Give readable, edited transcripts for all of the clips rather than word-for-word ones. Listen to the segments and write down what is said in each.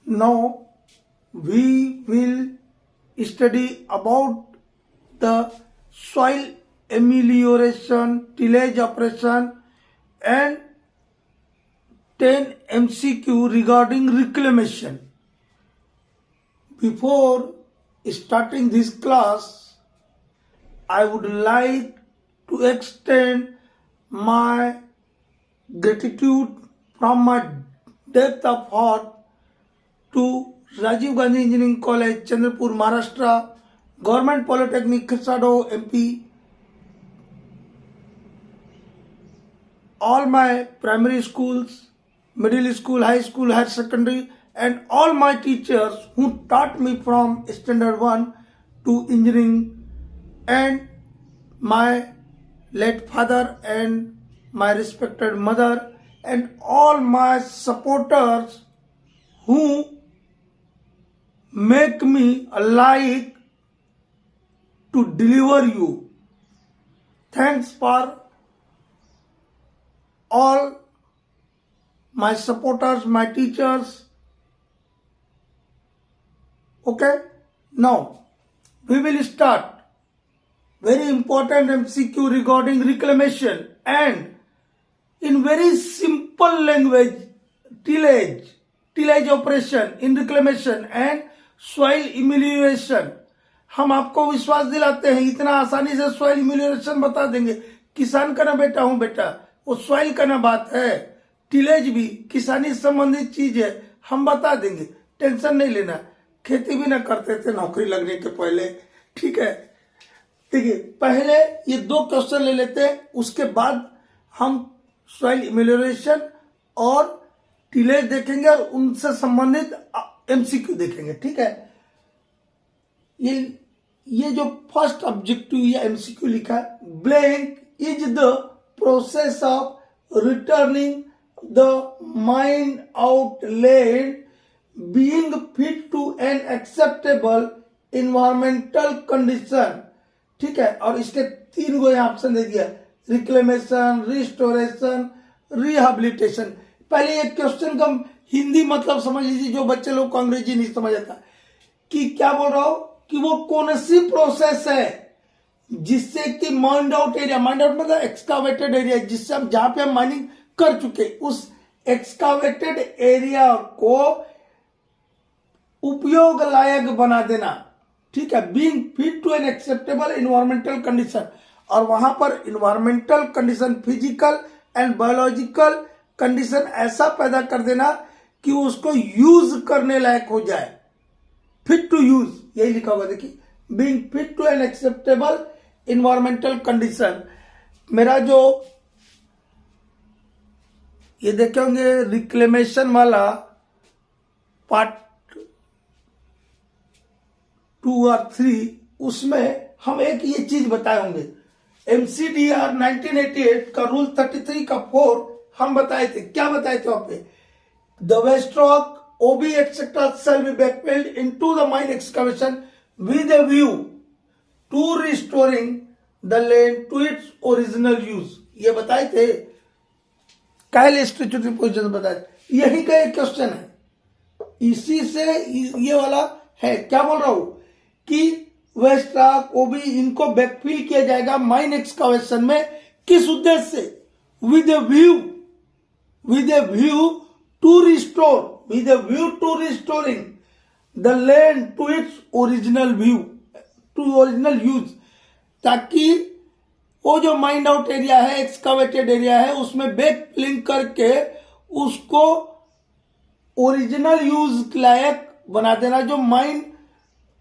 Now we will study about the soil amelioration, tillage operation and 10 MCQ regarding reclamation. Before starting this class, I would like to extend my gratitude from my depth of heart to Rajiv Gandhi Engineering College, Chandrapur, Maharashtra, Government Polytechnic, Kisado, MP, all my primary schools, middle school, high school, higher secondary, and all my teachers who taught me from standard 1 to engineering, and my late father and my respected mother, and all my supporters who make me alive to deliver you. Thanks for all my supporters, my teachers. Okay, now we will start very important MCQ regarding reclamation and in very simple language, tillage operation in reclamation and soil amelioration. हम आपको विश्वास दिलाते हैं इतना आसानी से soil emulation बता देंगे। किसान का ना बेटा हूं बेटा, वो सॉइल का ना बात है, टिलेज भी किसानी संबंधित चीज है, हम बता देंगे, टेंशन नहीं लेना। खेती भी ना करते थे नौकरी लगने के पहले, ठीक है। देखिए पहले ये 2 क्वेश्चन ले लेते हैं, उसके बाद हम सॉइल इम्यूलेशन और टिलेज देखेंगे और उनसे संबंधित एमसीक्यू देखेंगे, ठीक है। ये जो फर्स्ट ऑब्जेक्टिव या एमसीक्यू लिखा है, blank is the process of returning the mine out land being fit to an acceptable environmental condition, ठीक है। और इसके 3 गो यहाँ ऑप्शन दे दिया, रिक्लेमेशन, रिस्टोरेशन, रिहेबिलिटेशन। पहले एक क्वेश्चन का हिंदी मतलब समझ लीजिए, जो बच्चे लोग को अंग्रेजी नहीं समझ आता, कि क्या बोल रहा हो कि वो कौन सी प्रोसेस है जिससे कि mind out area, mind out मतलब एक्सकावेटेड एरिया, जिससे हम जहां पे हम माइनिंग कर चुके, उस एक्सकावेटेड एरिया को उपयोग लायक बना देना, ठीक है, being fit to an acceptable environmental condition. और वहां पर environmental condition, physical and biological condition ऐसा पैदा कर देना कि उसको यूज करने लायक हो जाए, फिट टू यूज, यही लिखा हुआ देखिए, being fit to an acceptable environmental condition. मेरा जो ये देखे होंगे रिक्लेमेशन वाला पार्ट 2 और 3, उसमें हम एक ये चीज बताए होंगे, MCDR 1988 का रूल 33 का 4 हम बताए थे। क्या बताए थे वहां पे, the waste rock OB etc shall be backfilled into the mine excavation with a view to restoring the land to its original use। ये बताए थे, कायल स्टैट्यूटरी पोजीशन बताए थे। यही का एक क्वेश्चन है, इसी से ये वाला है। क्या बोल रहा हूं कि वेस्ट रॉक OB इनको बैकफिल किया जाएगा माइन एक्सकावेशन में, किस उद्देश्य से, with a view to restore, with a view to restoring the land to its original use, ताकि वो जो माइंड आउट एरिया है, एक्सकावेटेड एरिया है, उसमें बैक फिलिंग करके उसको ओरिजिनल यूज लायक बना देना। जो माइन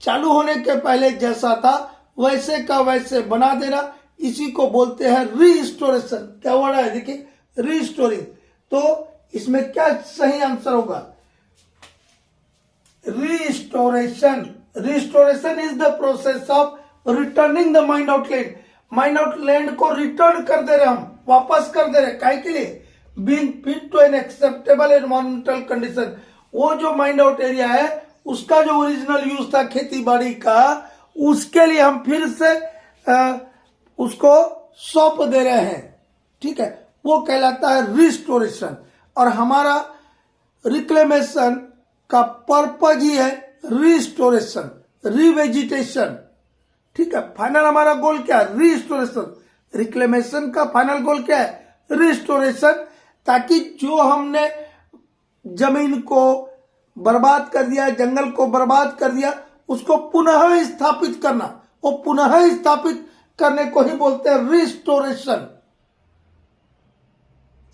चालू होने के पहले जैसा था वैसे का वैसे बना देना, इसी को बोलते हैं रिस्टोरेशन। क्या वर्ड है देखिए, रिस्टोरिंग। तो इसमें क्या सही आंसर होगा, restoration. Restoration is the process of returning the mind out land. Mind out land को रिटर्न कर दे रहे, हम वापस कर दे रहे, काय के लिए, being fit to an acceptable environmental condition. वो जो माइंड आउट एरिया है उसका जो ओरिजिनल यूज था खेती बाड़ी का, उसके लिए हम फिर से उसको सौंप दे रहे हैं, ठीक है, वो कहलाता है रिस्टोरेशन। और हमारा रिक्लेमेशन का पर्पज ही है रिस्टोरेशन, रिवेजिटेशन। ठीक है, फाइनल हमारा गोल क्या है? रिस्टोरेशन। रिक्लेमेशन का फाइनल गोल क्या है? रिस्टोरेशन, ताकि जो हमने जमीन को बर्बाद कर दिया, जंगल को बर्बाद कर दिया, उसको पुनः स्थापित करना। वो पुनः स्थापित करने को ही बोलते हैं रिस्टोरेशन।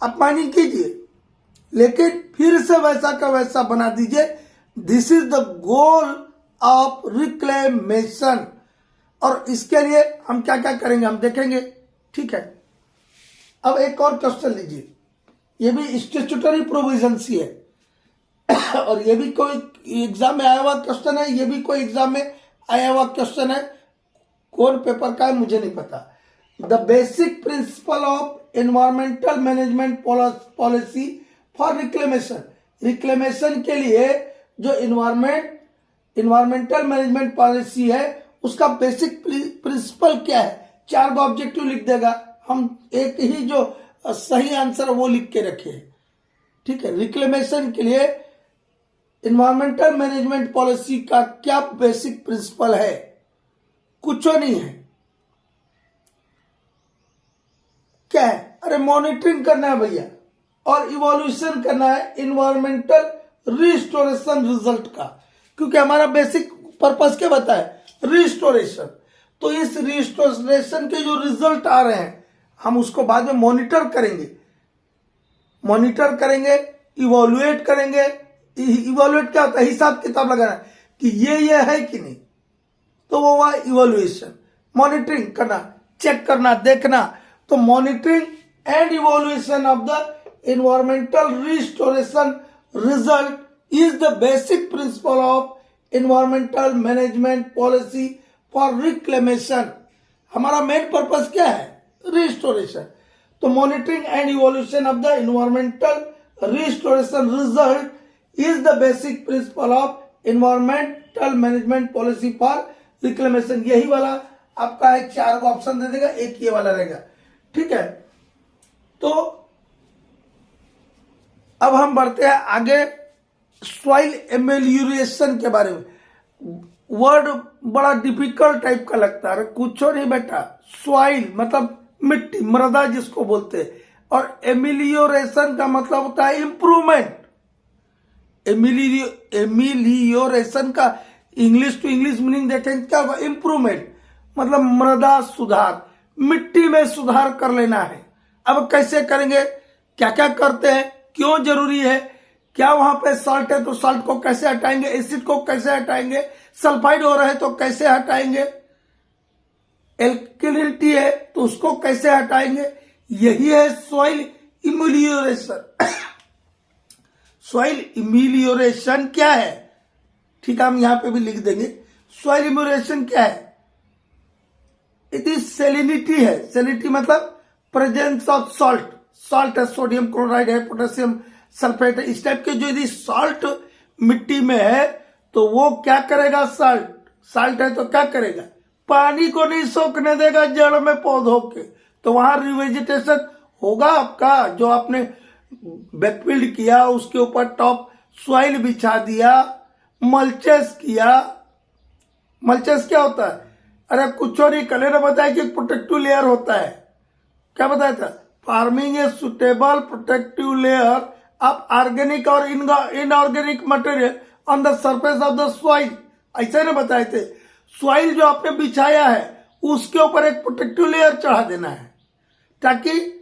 आप माइनिंग कीजिए, लेकिन फिर से वैसा का वैसा बना दीजिए। This is the goal of reclamation. और इसके लिए हम क्या क्या करेंगे हम देखेंगे। ठीक है, अब एक और क्वेश्चन लीजिए, ये भी स्टैट्यूटरी प्रोविजंस ही है और ये भी कोई एग्जाम में आया हुआ क्वेश्चन है, ये भी कोई एग्जाम में आया हुआ क्वेश्चन है। कौन पेपर का है मुझे नहीं पता। The basic principle of environmental management policy for reclamation. Reclamation के लिए जो एनवायरमेंटल मैनेजमेंट पॉलिसी है उसका बेसिक प्रिंसिपल क्या है? 4 ऑब्जेक्टिव लिख देगा, हम एक ही जो सही आंसर वो लिख के रखे। ठीक है, रिक्लेमेशन के लिए एनवायरमेंटल मैनेजमेंट पॉलिसी का क्या बेसिक प्रिंसिपल है? कुछ नहीं है। क्या है? अरे मॉनिटरिंग करना है भैया, और इवोल्यूशन करना है एनवायरमेंटल रिस्टोरेशन रिजल्ट का, क्योंकि हमारा बेसिक पर्पस क्या बताए? रिस्टोरेशन। तो इस रिस्टोरेशन के जो रिजल्ट आ रहे हैं हम उसको बाद में मॉनिटर करेंगे, इवोल्यूएट करेंगे। इवोल्यूएट क्या होता है? हिसाब किताब लगाना कि ये है कि नहीं, तो वो हुआ इवोल्यूएशन। मॉनिटरिंग करना, चेक करना, देखना। तो monitoring and evaluation of the environmental restoration result is the basic principle of environmental management policy for reclamation. हमारा मेन पर्पस क्या है? रिस्टोरेशन। तो monitoring and evaluation of the environmental restoration result is the basic principle of environmental management policy for reclamation. यही वाला आपका है, 4 option दे देगा, एक ये वाला रहेगा। ठीक है, तो अब हम बढ़ते हैं आगे सॉइल एमेलियोरेशन के बारे में। वर्ड बड़ा डिफिकल्ट टाइप का लगता है, कुछ नहीं बेटा। सॉइल मतलब मिट्टी, मृदा जिसको बोलते हैं, और एमेलियोरेशन का मतलब होता है इंप्रूवमेंट। एमेलियोरेशन का इंग्लिश टू इंग्लिश मीनिंग देखेंगे क्या होगा? इंप्रूवमेंट मतलब मृदा सुधार, मिट्टी में सुधार कर लेना है। अब कैसे करेंगे, क्या क्या करते हैं, क्यों जरूरी है, क्या वहां पे सॉल्ट है तो सॉल्ट को कैसे हटाएंगे, एसिड को कैसे हटाएंगे, सल्फाइड हो रहा है तो कैसे हटाएंगे, एल्कलिनिटी है तो उसको कैसे हटाएंगे। यही है सॉइल इम्यूलियोरेशन। सॉइल इम्यूलियोरेशन क्या है? ठीक है, हम यहां पे भी लिख देंगे। सॉइल इम्यूलियोरेशन क्या है? इट इज सेलिनिटी है। सेलिनिटी मतलब प्रेजेंस ऑफ सॉल्ट। सॉल्ट है, सोडियम क्लोराइड है, पोटेशियम सल्फेट है, इस टाइप के जो यदि सॉल्ट मिट्टी में है तो वो क्या करेगा? सॉल्ट है तो क्या करेगा? पानी को नहीं सोखने देगा जड़ में पौधों के, तो वहां रिवेजिटेशन होगा आपका। जो आपने बैकफील्ड किया उसके ऊपर टॉप सॉइल बिछा दिया, मल्चेस किया। मल्चेस क्या होता है? अरे कुछ और नहीं, कले ने बताया कि प्रोटेक्टिव लेयर होता है। क्या बताया था? Forming a suitable protective layer of organic और inorganic material on the surface of the soil. ऐसे ने बताए थे। सॉइल जो आपने बिछाया है उसके ऊपर एक प्रोटेक्टिव लेयर चढ़ा देना है, ताकि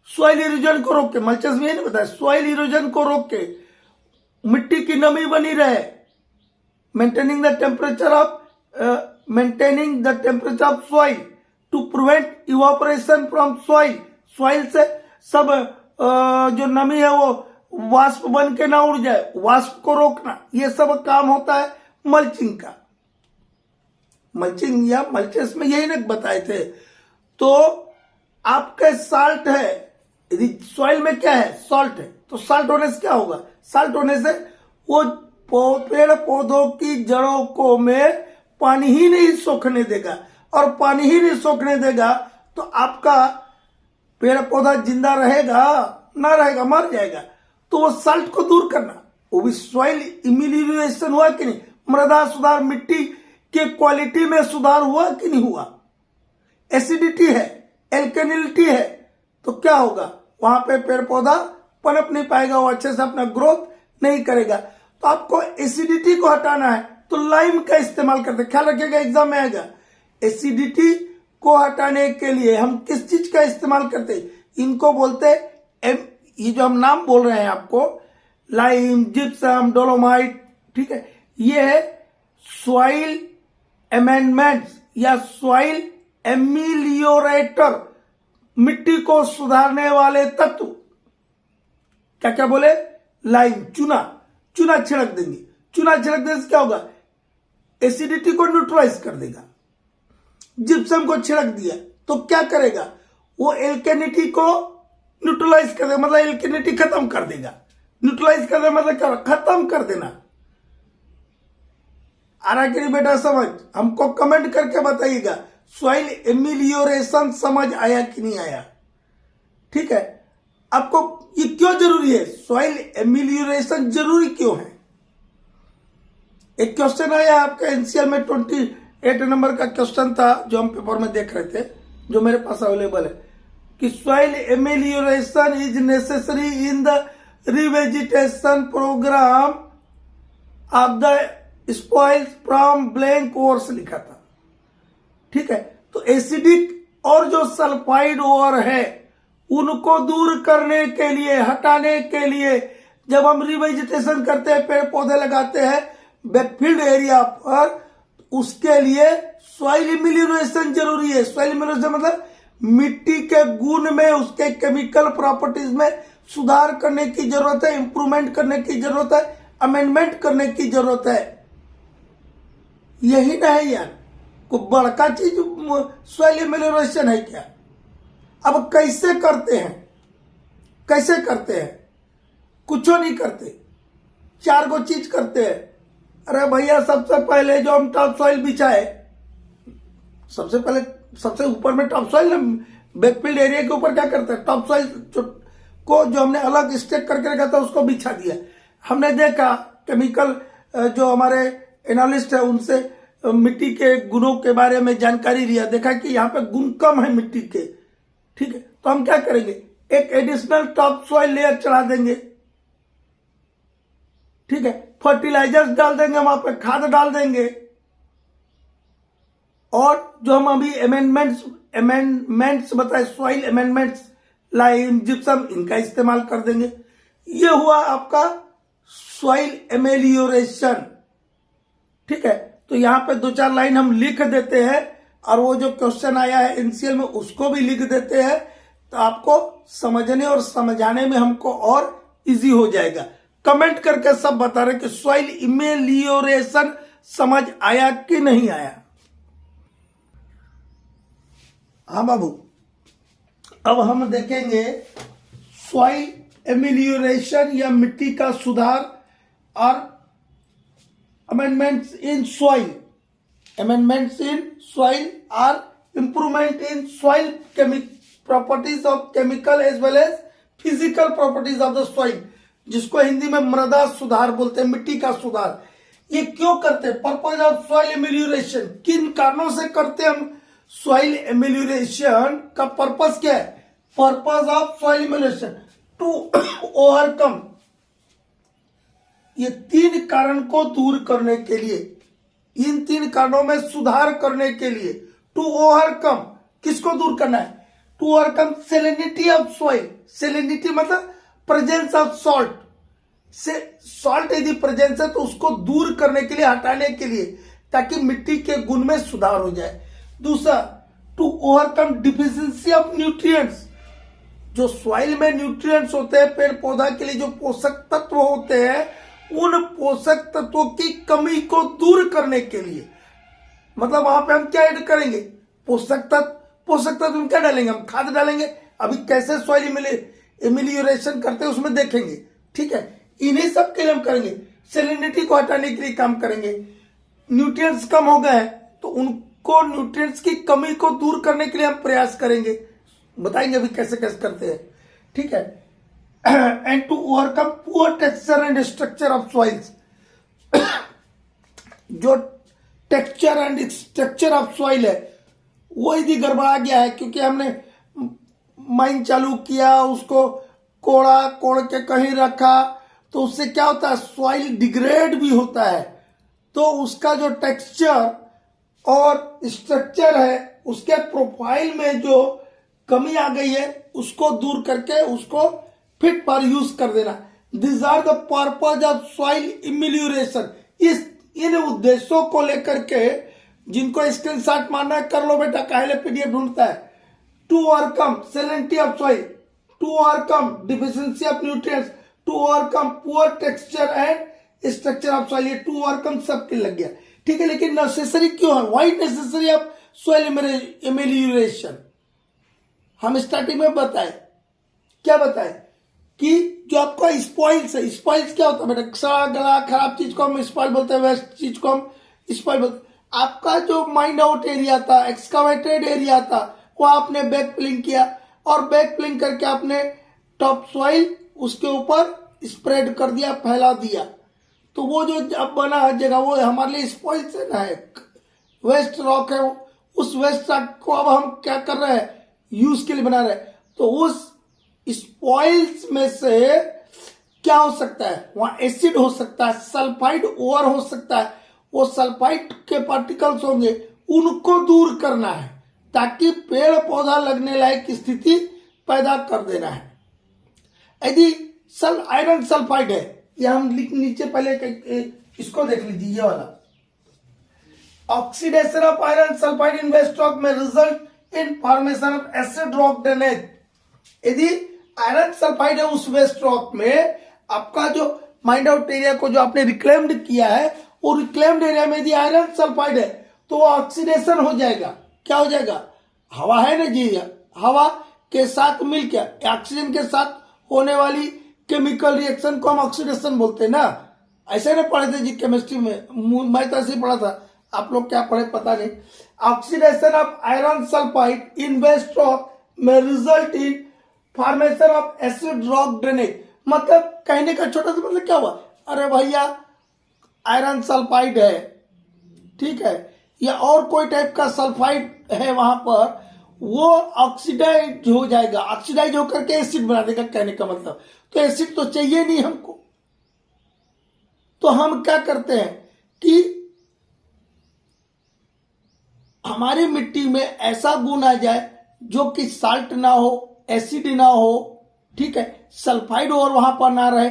सॉइल इरोजन को रोक के, मल्चेस में नहीं बताया, सॉइल इरोजन को रोक के मिट्टी की नमी बनी रहे। Maintaining the temperature of soil to prevent evaporation from soil. Soil से सब जो नमी है वो वाष्प बन के ना उड़ जाए, वाष्प को रोकना, ये सब काम होता है मल्चिंग का। मल्चिंग या मल्चेस में यही ना बताए थे। तो आपके साल्ट है, यदि सॉइल में क्या है? सॉल्ट है, तो साल्ट होने से क्या होगा? साल्ट होने से वो पेड़ पौधों की जड़ों को में पानी ही नहीं सोखने देगा, और पानी ही नहीं सोखने देगा तो आपका पेड़ पौधा जिंदा रहेगा? ना रहेगा, मर जाएगा। तो वो साल्ट को दूर करना, वो भी सॉइल इम्यूलेशन हुआ कि नहीं, मृदा सुधार, मिट्टी के क्वालिटी में सुधार हुआ कि नहीं हुआ। एसिडिटी है, एल्केनिलिटी है, तो क्या होगा, वहां पे पेड़ पौधा पनप नहीं पाएगा, वो अच्छे से अपना ग्रोथ नहीं करेगा। तो आपको एसिडिटी को हटाना है तो लाइम का इस्तेमाल करते, ख्याल रखिएगा एग्जाम में आएगा। एसिडिटी को हटाने के लिए हम किस चीज का इस्तेमाल करते हैं, इनको बोलते हैं, ये जो हम नाम बोल रहे हैं आपको, लाइम, जिप्सम, डोलोमाइट, ठीक है, ये है सॉइल अमेंडमेंट्स या सॉइल एमिलियोरेटर, मिट्टी को सुधारने वाले तत्व। क्या क्या बोले, लाइम, चूना छिड़क देंगे, चूना छिड़क देने से क्या होगा, एसिडिटी को न्यूट्रलाइज कर देगा। जिप्सम को छिड़क दिया तो क्या करेगा, वो एल्केनिटी को न्यूट्रलाइज कर देगा, मतलब एल्केनिटी खत्म कर देगा। न्यूट्रलाइज कर देगा मतलब क्या, खत्म कर देना। आ रहा कि नहीं बेटा समझ, हमको कमेंट करके बताइएगा सॉइल एमिलियोरेशन समझ आया कि नहीं आया। ठीक है, आपको ये क्यों जरूरी है, सॉइल एमिलियोरेशन जरूरी क्यों है। एक क्वेश्चन आया आपका एनसीएल में, 28 नंबर का क्वेश्चन था जो हम पेपर में देख रहे थे, जो मेरे पास अवेलेबल है, कि soil amelioration is necessary in the revegetation programme of the spoils from blank overs लिखा था। ठीक है, तो एसिडिक और जो सल्फाइड ओवर है उनको दूर करने के लिए, हटाने के लिए जब हम रिवेजिटेशन करते हैं, पेड़ पौधे लगाते हैं बैकफील्ड एरिया पर, उसके लिए सॉइल इम्यूलेशन जरूरी है। सॉइल इम्यूलेशन मतलब मिट्टी के गुण में, उसके केमिकल प्रॉपर्टीज में सुधार करने की जरूरत है, इंप्रूवमेंट करने की जरूरत है, अमेंडमेंट करने की जरूरत है। यही नहीं यार, कोई बड़का चीज सॉइल इम्यूलेशन है क्या। अब कैसे करते हैं, कैसे करते हैं, कुछ नहीं करते, 4 गो चीज करते हैं। अरे भैया, सबसे पहले जो हम टॉप सॉइल बिछाए, सबसे पहले सबसे ऊपर में टॉप सॉइल, बैकफील्ड एरिया के ऊपर क्या करते हैं, टॉप सॉइल को जो हमने अलग स्टेक करके रखा था उसको बिछा दिया। हमने देखा केमिकल जो हमारे एनालिस्ट है उनसे मिट्टी के गुणों के बारे में जानकारी लिया, देखा कि यहाँ पे गुण कम है मिट्टी के। ठीक है, तो हम क्या करेंगे, एक एडिशनल टॉप सॉइल लेयर चढ़ा देंगे। ठीक है, फर्टिलाइजर्स डाल देंगे, वहां पे खाद डाल देंगे, और जो हम अभी अमेंडमेंट्स बताए, सॉइल अमेंडमेंट्स, लाइम, जिप्सम, इनका इस्तेमाल कर देंगे। ये हुआ आपका सॉइल एमेलियोरेशन। ठीक है, तो यहां पे 2-4 लाइन हम लिख देते हैं, और वो जो क्वेश्चन आया है एनसीएल में उसको भी लिख देते हैं, तो आपको समझने और समझाने में हमको और इजी हो जाएगा। कमेंट करके सब बता रहे कि सॉइल इमेलियोरेशन समझ आया कि नहीं आया। हाँ बाबू, अब हम देखेंगे सॉइल एमिलियोरेशन या मिट्टी का सुधार और amendments in soil, amendments in soil और improvement in soil properties of chemical as well as physical properties of the soil, जिसको हिंदी में मृदा सुधार बोलते हैं, मिट्टी का सुधार। ये क्यों करते हैं, पर्पज ऑफ सॉइल एमिलियोरेशन, किन कारणों से करते हैं हम सॉइल एमिलियोरेशन का पर्पज क्या है, purpose of soil amelioration to overcome, ये 3 कारण को दूर करने के लिए, इन 3 कारणों में सुधार करने के लिए, टू ओवरकम, किसको दूर करना है, to overcome salinity of soil. Salinity मतलब प्रेजेंस ऑफ सॉल्ट, से सॉल्ट यदि प्रेजेंस है तो उसको दूर करने के लिए, हटाने के लिए, ताकि मिट्टी के गुण में सुधार हो जाए। दूसरा, to overcome deficiency of nutrients, जो सॉइल में न्यूट्रिएंट्स होते हैं, पेड़ पौधा के लिए जो पोषक तत्व होते हैं, उन पोषक तत्वों की कमी को दूर करने के लिए, मतलब वहां पे हम क्या ऐड करेंगे, पोषक तत्व। पोषक तत्व में क्या डालेंगे, हम खाद डालेंगे। अभी कैसे सॉइल एमिलियोरेशन करते हैं उसमें देखेंगे। ठीक है, इन्हीं सब के लिए हम करेंगे, सेलिनिटी को हटाने के लिए काम करेंगे। न्यूट्रिएंट्स कम हो गए हैं तो उनको, न्यूट्रिएंट्स की कमी को दूर करने के लिए हम प्रयास करेंगे, बताएंगे अभी कैसे कैसे करते हैं। ठीक है, and to overcome poor texture and structure of soils. जो texture and structure of soil है वो यदि गड़बड़ा गया है, क्योंकि हमने माइन चालू किया, उसको कोड़ के कहीं रखा, तो उससे क्या होता है, सॉइल डिग्रेड भी होता है। तो उसका जो टेक्सचर और स्ट्रक्चर है, उसके प्रोफाइल में जो कमी आ गई है, उसको दूर करके उसको फिट पर यूज कर देना। This are the purpose of soil amelioration. इन उद्देश्यों को लेकर के जिनको स्क्रीनशॉट मारना है कर लो बेटा, काहे पीडीएफ ढूंढता है। To overcome salinity of soil, to overcome deficiency of nutrients, to overcome poor texture and structure of soil. ये टू ओवरकम सबके लग गया, ठीक है। लेकिन नेसेसरी क्यों है, why necessary of soil amelioration? हम स्टार्टिंग में बताए, क्या बताए कि जो आपका स्पॉइल्स है, स्पॉइल्स क्या होता है बेटा, सड़ा गला खराब चीज को हम स्पॉइल बोलते हैं, वेस्ट चीज को हम स्पॉइल बोलते हैं। आपका जो माइंड आउट एरिया था, एक्सकावेटेड एरिया था, वो आपने बैक फिलिंग किया और बैक फिलिंग करके आपने टॉप सॉइल उसके ऊपर स्प्रेड कर दिया, फैला दिया। तो वो जो अब बना जगह वो हमारे लिए स्पॉइल्स है ना, वेस्ट रॉक है। उस वेस्ट रॉक को अब हम क्या कर रहे हैं, यूज के लिए बना रहे हैं। तो उस स्पॉइल्स में से क्या हो सकता है, वहां एसिड हो सकता है, सल्फाइड ओवर हो सकता है। वो सल्फाइड के पार्टिकल्स होंगे, उनको दूर करना है ताकि पेड़ पौधा लगने लायक स्थिति पैदा कर देना है। यदि आयरन सल्फाइड है, ये हम नीचे पहले इसको देख लीजिए, ये वाला oxidation of iron sulphide in waste rock में result in formation of acid rock drainage. यदि आयरन सल्फाइड है उस वेस्ट रॉक में, आपका जो माइंड आउट एरिया को जो आपने रिक्लेम्ड किया है, वो रिक्लेम्ड एरिया में यदि आयरन सल्फाइड है तो वो ऑक्सीडेशन हो जाएगा। क्या हो जाएगा, हवा है ना जी, हवा के साथ मिलकर ऑक्सीजन के साथ होने वाली केमिकल रिएक्शन को हम ऑक्सीडेशन बोलते हैं ना। ऐसे ना पढ़े थे जी केमिस्ट्री में, मैं तो ऐसे ही पढ़ा था, आप लोग क्या पढ़े पता नहीं। Oxidation of iron sulphide in waste rock में result in formation of acid rock drainage. मतलब कहने का छोटा सा मतलब क्या हुआ, अरे भैया आयरन सल्फाइड है, ठीक है, या और कोई टाइप का सल्फाइड है वहां पर, वो ऑक्सीडाइज हो जाएगा, ऑक्सीडाइज होकर के एसिड बना देगा। कहने का मतलब तो एसिड तो चाहिए नहीं हमको। तो हम क्या करते हैं कि हमारी मिट्टी में ऐसा गुण आ जाए जो कि साल्ट ना हो, एसिड ना हो, ठीक है, सल्फाइड और वहां पर ना रहे।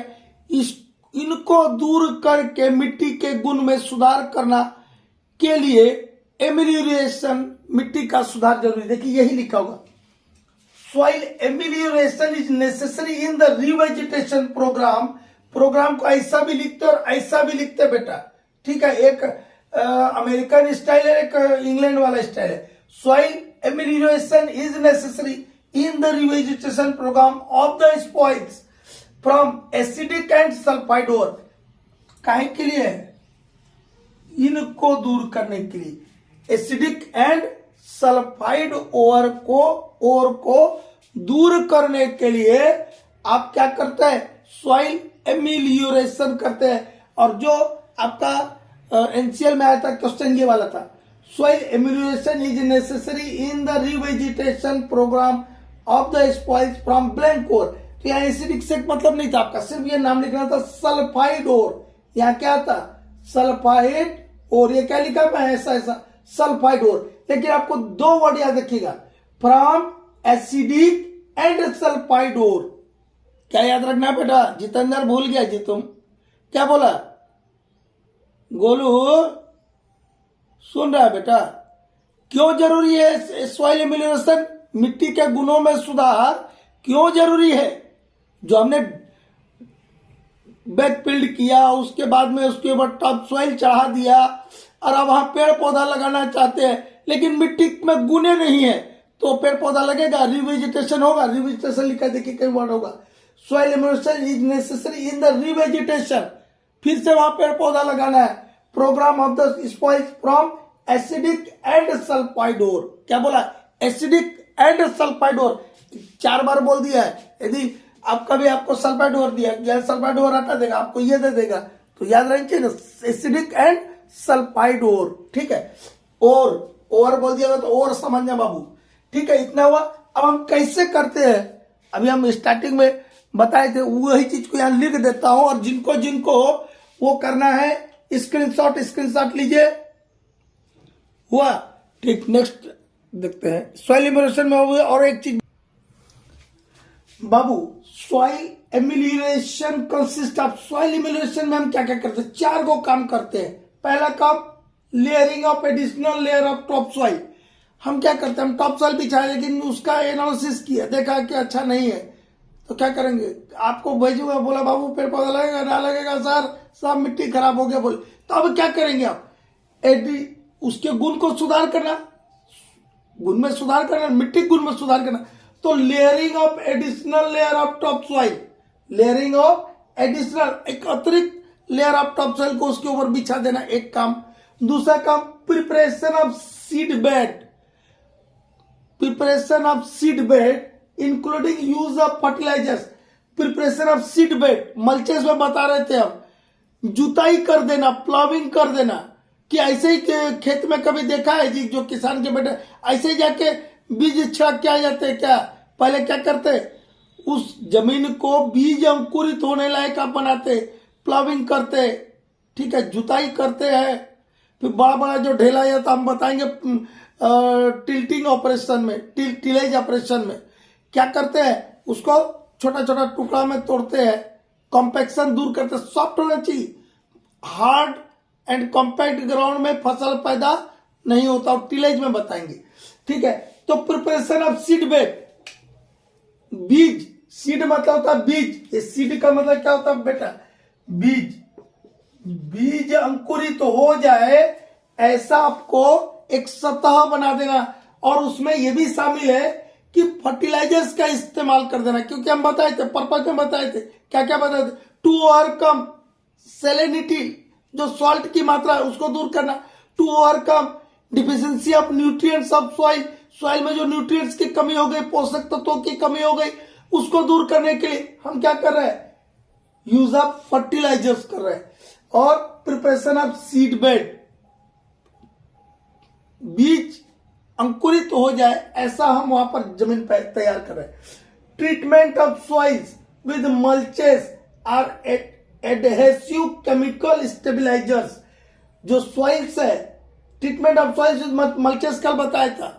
इनको दूर करके मिट्टी के गुण में सुधार करना के लिए एमिलियोरेशन, मिट्टी का सुधार जरूरी। देखिए यही लिखा होगा, soil amelioration is necessary in the revegetation programme. Programme को ऐसा भी लिखते और ऐसा भी लिखते बेटा, ठीक है। एक अमेरिकन स्टाइल है, एक इंग्लैंड वाला स्टाइल है। Soil amelioration is necessary in the revegetation program of the spoils from acidic and sulfide ore। काहे के लिए है, इनको दूर करने के लिए, एसिडिक एंड सल्फाइड ओर को दूर करने के लिए आप क्या करते हैं, सॉइल एमिलियोरेशन करते हैं। और जो आपका एनसीएल में आया था क्वेश्चन ये वाला था, soil amelioration is necessary in the revegetation programme of the spoils from blank ore. तो यहाँ एसिडिक से मतलब नहीं था आपका, सिर्फ ये नाम लिखना था सल्फाइड ओर। यहाँ क्या था, सल्फाइड ओर। ये क्या लिखा है, ऐसा ऐसा सल्फाइड ओर। लेकिन आपको दो वर्ड याद रखिएगा, from acidic and sulphide ore. क्या याद रखना बेटा, जितेंद्र भूल गया जी, तुम क्या बोला, गोलू सुन रहा है बेटा। क्यों जरूरी है सॉइल एमिलियोरेशन, मिट्टी के गुणों में सुधार क्यों जरूरी है? जो हमने बैक फिल्ड किया, उसके बाद में उसके ऊपर टॉप सॉइल चढ़ा दिया और अब वहां पेड़ पौधा लगाना चाहते हैं, लेकिन मिट्टी में गुने नहीं है, तो पेड़ पौधा लगेगा, रिवेजिटेशन होगा। रिवेजिटेशन लिखा देखिए कई वर्ड होगा, soil amelioration is necessary in the revegetation, फिर से वहां पेड़ पौधा लगाना है। Programme of the spoils from acidic and sulphide ore. क्या बोला, एसिडिक एंड सल्फाइड ओर, 4 बार बोल दिया है। यदि अब कभी आपको सल्फाइड दिया, या सल्फाइड आता देगा, आपको ये दे देगा, तो याद रखिए ना, एसिडिक एंड सल्फाइड ओर, ठीक है। और बोल दिया तो और समझना बाबू, ठीक है। इतना हुआ। अब हम कैसे करते हैं, अभी हम स्टार्टिंग में बताए थे, वही चीज को यहाँ लिख देता हूं, और जिनको जिनको वो करना है स्क्रीनशॉट लीजिए। हुआ, ठीक। नेक्स्ट देखते हैं, सॉइल इम्यूलेशन में हुआ। और एक चीज बाबू, सॉइल एमिलिएशन कंसिस्ट ऑफ, सॉइल एमिलिएशन में हम क्या क्या करते हैं, 4 गो काम करते हैं। पहला काम, layering of additional layer of top soil. हम क्या करते हैं, हम टॉप सॉइल बिछाए, लेकिन उसका एनालिसिस किया, देखा कि अच्छा नहीं है, तो क्या करेंगे, आपको भेजूंगा, बोला बाबू पेड़ पौधा लगेगा ना लगेगा सर, सब मिट्टी खराब हो गया, बोले तो अब क्या करेंगे आप, उसके गुण को सुधार करना, गुण में सुधार करना, मिट्टी गुण में सुधार करना। तो layering of additional layer of top soil, layering of additional, एक अतिरिक्त लेयर ऑफ टॉप सॉइल को उसके ऊपर बिछा देना, एक काम। दूसरा काम, preparation of seed bed, preparation of seed bed including use of fertilizers. Preparation of seed bed, mulches में बता रहे थे हम, जुताई कर देना, प्लाविंग कर देना, कि ऐसे ही खेत में कभी देखा है जी, जो किसान के बेटे ऐसे ही जाके बीज छिड़क के आ जाते हैं क्या, पहले क्या करते, उस जमीन को बीज अंकुरित होने लायक आप बनाते, प्लाविंग करते, ठीक है, जुताई करते हैं। फिर बड़ा बड़ा जो ढेला है, तो हम बताएंगे टिल्टिंग ऑपरेशन में, टिलेज ऑपरेशन में क्या करते हैं, उसको छोटा छोटा टुकड़ा में तोड़ते हैं, कॉम्पैक्शन दूर करते, सॉफ्ट होना चाहिए, हार्ड एंड कॉम्पैक्ट ग्राउंड में फसल पैदा नहीं होता, और टिलेज में बताएंगे, ठीक है। तो प्रिपरेशन ऑफ सीड बेड, बीज, सीड मतलब होता है बीज, ये सीड का मतलब क्या होता है बेटा, बीज, बीज अंकुरित हो जाए ऐसा आपको एक सतह बना देना, और उसमें यह भी शामिल है कि फर्टिलाइजर्स का इस्तेमाल कर देना, क्योंकि हम बताए थे, पर्पज में बताए थे, क्या क्या बताए थे, टू ओवरकम सेलेनिटी, जो सॉल्ट की मात्रा है उसको दूर करना, to overcome deficiency of nutrients of soil, soil में जो न्यूट्रिएंट्स की कमी हो गई, पोषक तत्वों की कमी हो गई, उसको दूर करने के लिए हम क्या कर रहे हैं, यूज ऑफ फर्टिलाइजर्स कर रहे हैं। और प्रिपरेशन ऑफ सीड बेड, बीज अंकुरित हो जाए ऐसा हम वहां पर जमीन पर तैयार कर रहे हैं। Treatment of soils with mulches or adhesive chemical stabilizers, जो सॉइल्स है, treatment of soils with mulches कल बताया था,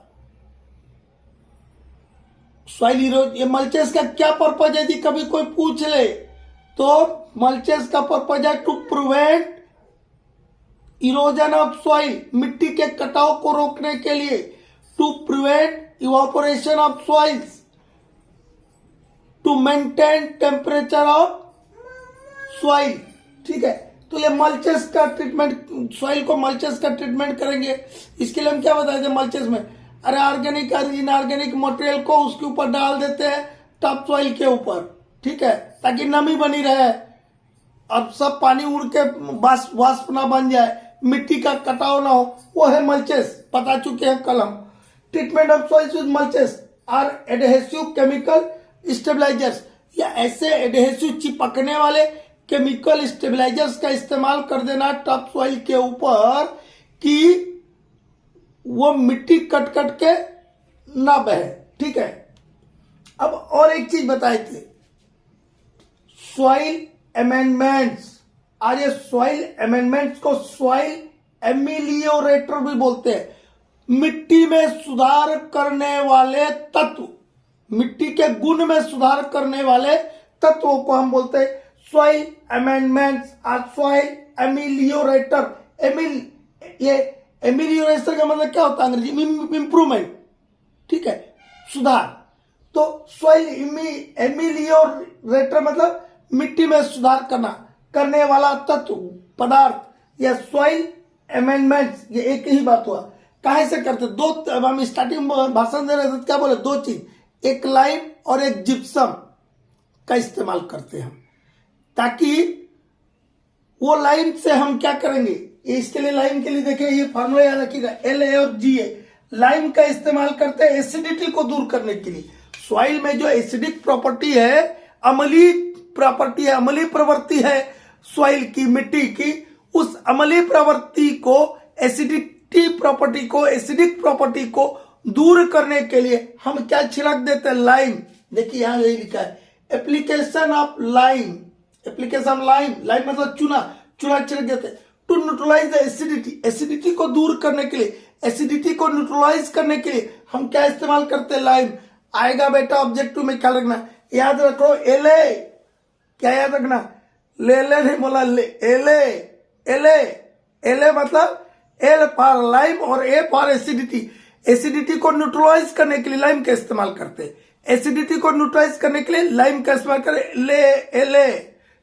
सॉइल इरोजन, ये मल्चेस का क्या पर्पज है, यदि कभी कोई पूछ ले तो मल्चेस का पर्पज है to prevent erosion of soil, मिट्टी के कटाव को रोकने के लिए, to prevent evaporation of soils, to maintain temperature of soil, ठीक है। तो ये मल्चेस का ट्रीटमेंट, सॉइल को मल्चेस का ट्रीटमेंट करेंगे। इसके लिए हम क्या बताए थे मल्चेस में, अरे ऑर्गेनिक और इनऑर्गेनिक मटेरियल को उसके ऊपर डाल देते हैं, टॉप सॉइल के ऊपर, ठीक है, ताकि नमी बनी रहे, अब सब पानी उड़ के वाष्प ना बन जाए, मिट्टी का कटाव ना हो, वो है मल्चेस, बता चुके हैं कल हम। Treatment of soils with mulches or adhesive chemical stabilizers, या ऐसे एडहेसिव चिपकने वाले केमिकल स्टेबलाइजर्स का इस्तेमाल कर देना टॉप सॉइल के ऊपर, कि वो मिट्टी कट कट के ना बहे, ठीक है। अब और एक चीज बताए थे, सॉइल अमेंडमेंट्स, आज ये सॉइल अमेंडमेंट्स को सॉइल एमिलियोरेटर भी बोलते हैं, मिट्टी में सुधार करने वाले तत्व, मिट्टी के गुण में सुधार करने वाले तत्वों को हम बोलते हैं सॉइल अमेंडमेंट्स और सॉइल एमिलियोरेटर। ये एमिलियोरेशन का मतलब क्या होता है अंग्रेजी में, इंप्रूवमेंट, ठीक है, सुधार। तो सॉइल एमिलियोरेटर मतलब मिट्टी में सुधार करने वाला तत्व, पदार्थ, या सॉइल अमेंडमेंट्स, ये एक ही बात हुआ। काहे से करते, दो, अब हम स्टार्टिंग भाषण दे रहे थे, क्या बोले, दो चीज, एक लाइम और एक जिप्सम का इस्तेमाल करते हैं हम, ताकि वो लाइम से हम क्या करेंगे, इसके लिए लाइम के लिए देखिए ये फार्मूला याद रखिएगा, La और Ga, लाइम का इस्तेमाल करते हैं एसिडिटी को दूर करने के लिए। सॉइल में जो एसिडिक प्रॉपर्टी है अम्लीय प्रॉपर्टी है, अम्लीय प्रवृत्ति है सॉइल की, मिट्टी की, उस अम्लीय प्रवृत्ति को, एसिडिटी प्रॉपर्टी को, एसिडिक प्रॉपर्टी को दूर करने के लिए हम क्या छिड़क देते हैं? लाइम। देखिए यहां यही लिखा है, application of lime, application lime, lime मतलब चूना, चूना छिड़क देते हैं to neutralise the acidity, acidity को दूर करने के लिए, एसिडिटी को न्यूट्रलाइज करने के लिए हम क्या इस्तेमाल करते हैं? लाइम। आएगा बेटा ऑब्जेक्टिव में, ख्याल रखना, याद रखो एले, क्या याद रखना? ले ले नहीं बोला, ले, एले, एले, एले मतलब एल फॉर लाइम और ए फॉर एसिडिटी। एसिडिटी को न्यूट्रलाइज करने के लिए लाइम का इस्तेमाल करते हैं, एसिडिटी को न्यूट्रलाइज करने के लिए लाइम का इस्तेमाल करें, ले, एले,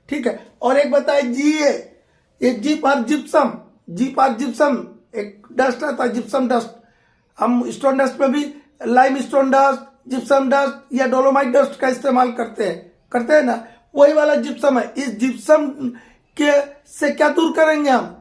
ठीक है। और एक बताए जीए, ये G for gypsum, G for gypsum, एक डस्ट आता है जिप्सम डस्ट, हम स्टोन डस्ट में भी limestone dust, gypsum dust या डोलोमाइट डस्ट का इस्तेमाल करते हैं ना, वही वाला जिप्सम है। इस जिप्सम के से क्या दूर करेंगे हम?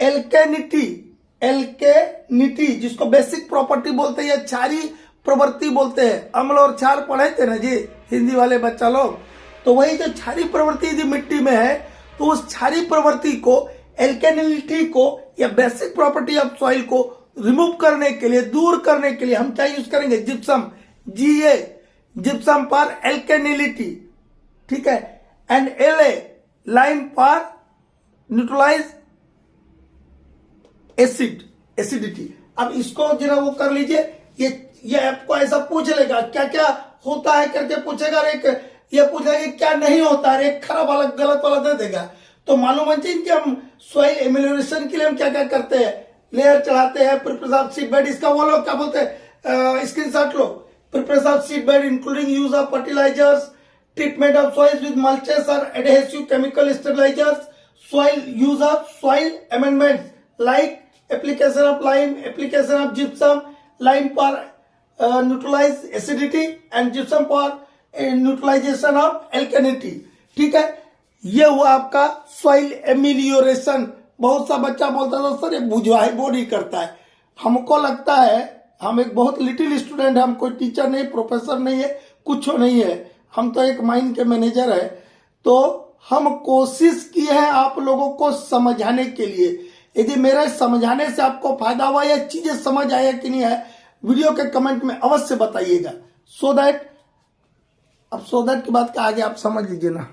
एल्केनिटी, एल्केनिटी जिसको बेसिक प्रॉपर्टी बोलते हैं या क्षारीय प्रवृत्ति बोलते हैं। अम्ल और क्षार पढ़े थे ना जी हिंदी वाले बच्चा लोग, तो वही जो क्षारीय प्रवृत्ति यदि मिट्टी में है तो उस क्षारीय प्रवृत्ति को, एल्केनिटी को या बेसिक प्रॉपर्टी ऑफ सॉइल को रिमूव करने के लिए, दूर करने के लिए हम क्या यूज करेंगे? जिप्सम, जीए, जिप्सम फॉर एल्केनिलिटी, ठीक है, and LA, lime for neutralise acid, acidity. अब इसको जरा वो कर लीजिए, ये आपको ऐसा पूछ लेगा क्या क्या होता है करके पूछेगा, एक ये पूछेगा कि क्या नहीं होता है, एक खराब वाला गलत वाला दे देगा। तो मालूम है कि हम सॉइल एमेलियोरेशन के लिए हम क्या क्या करते हैं? लेयर चढ़ाते हैं, प्रिपरेशन ऑफ सीड बेड, इसका वो लोग क्या बोलते हैं, स्क्रीनशॉट लो, preparation of seed bed including use of fertilizers, treatment of soils with mulches और adhesive chemical stabilizers, soil use of soil amendments like application of lime, application of gypsum, lime for neutralize acidity and gypsum for neutralization of alkalinity, ठीक है। ये हुआ आपका soil amelioration. बहुत सा बच्चा बोलता था सर ये बुझाई वो नहीं करता है। हमको लगता है हम एक बहुत लिटिल स्टूडेंट है, हम कोई टीचर नहीं, प्रोफेसर नहीं है, कुछ नहीं है, हम तो एक माइंड के मैनेजर है। तो हम कोशिश की है आप लोगों को समझाने के लिए। यदि मेरे समझाने से आपको फायदा हुआ या चीजें समझ आया कि नहीं है, वीडियो के कमेंट में अवश्य बताइएगा, सो दैट की बात का आगे आप समझ लीजिए ना।